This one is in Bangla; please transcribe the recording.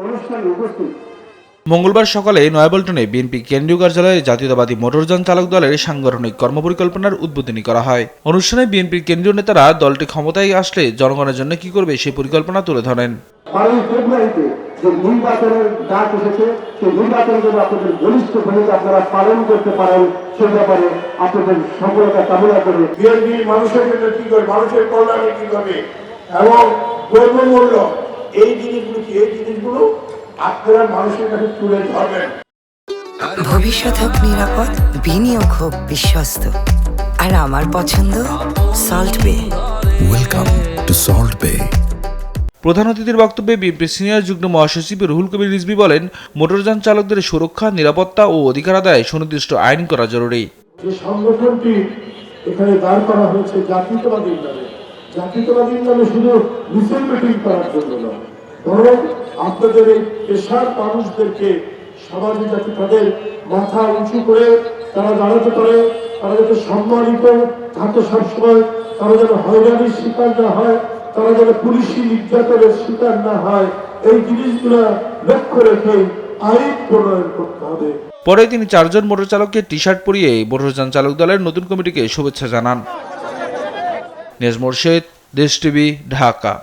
অনুষ্ঠানে উপস্থিত। মঙ্গলবার সকালে নয়াপল্টনে বিএনপি কেন্দ্রীয় কার্যালয়ে জাতীয়তাবাদী মোটরযান চালক দলের সাংগঠনিক কর্মপরিকল্পনার উদ্বোধনী করা হয়। অনুষ্ঠানে বিএনপির কেন্দ্রীয় নেতারা দলটি ক্ষমতায় আসলে জনগণের জন্য কি করবে সেই পরিকল্পনা তুলে ধরেন। 12 ফেব্রুয়ারিতে যে নির্বাচনের ডাক এসেছে, সেই নির্বাচনের জন্য আপনাদের বলিষ্ঠ ভূমিকা আপনারা পালন করতে পারেন, সে ব্যাপারে আপনাদের সফলতা কামনা করে বিএনপি মানুষের জন্য কি করে, মানুষের কল্যাণে কি করবে এবং দ্রব্যমূল্য এই জিনিসগুলো আপনারা মানুষের কাছে তুলে ধরবেন। ভবিষ্যৎ হোক নিরাপদ, বিনিয়োগ হোক বিশ্বস্ত, আর আমার পছন্দ সল্ট বে। ওয়েলকাম টু সল্ট বে। প্রধান অতিথির বক্তব্যে বিএনপির সিনিয়র যুগ্ম মহাসচিব রুহুল কবির রিজভী বলেন, মোটরযান চালকদের সুরক্ষা, নিরাপত্তা ও অধিকার আদায়ে সুনির্দিষ্ট আইন করা জরুরি। যে সংগঠনটি এখানে দাঁড় করা হয়েছে জাতীয়তাবাদীর নামে, জাতীয়তাবাদীর নামে শুধু মিছিল মিটিং করার জন্য নয়, বরং আপনাদের এই পেশার মানুষদেরকে সমাজে যাতে তাদের মাথা উঁচু করে তারা দাঁড়াতে পারে, তারা যাতে সম্মানিত থাকে সবসময়, তারা যেন হয়রানির শিকার না হয়, তারা যেন পুলিশি নির্যাতনের শিকার না হয়, এই জিনিসগুলো লক্ষ্য রেখে আইন প্রণয়ন করতে হবে। পরে তিনি 4 জন মোটর চালককে টি শার্ট পরিয়ে মোটরযান চালক দলের নতুন কমিটিকে শুভেচ্ছা জানান। নেজ মোরশেদ, দেশ টিভি, ঢাকা।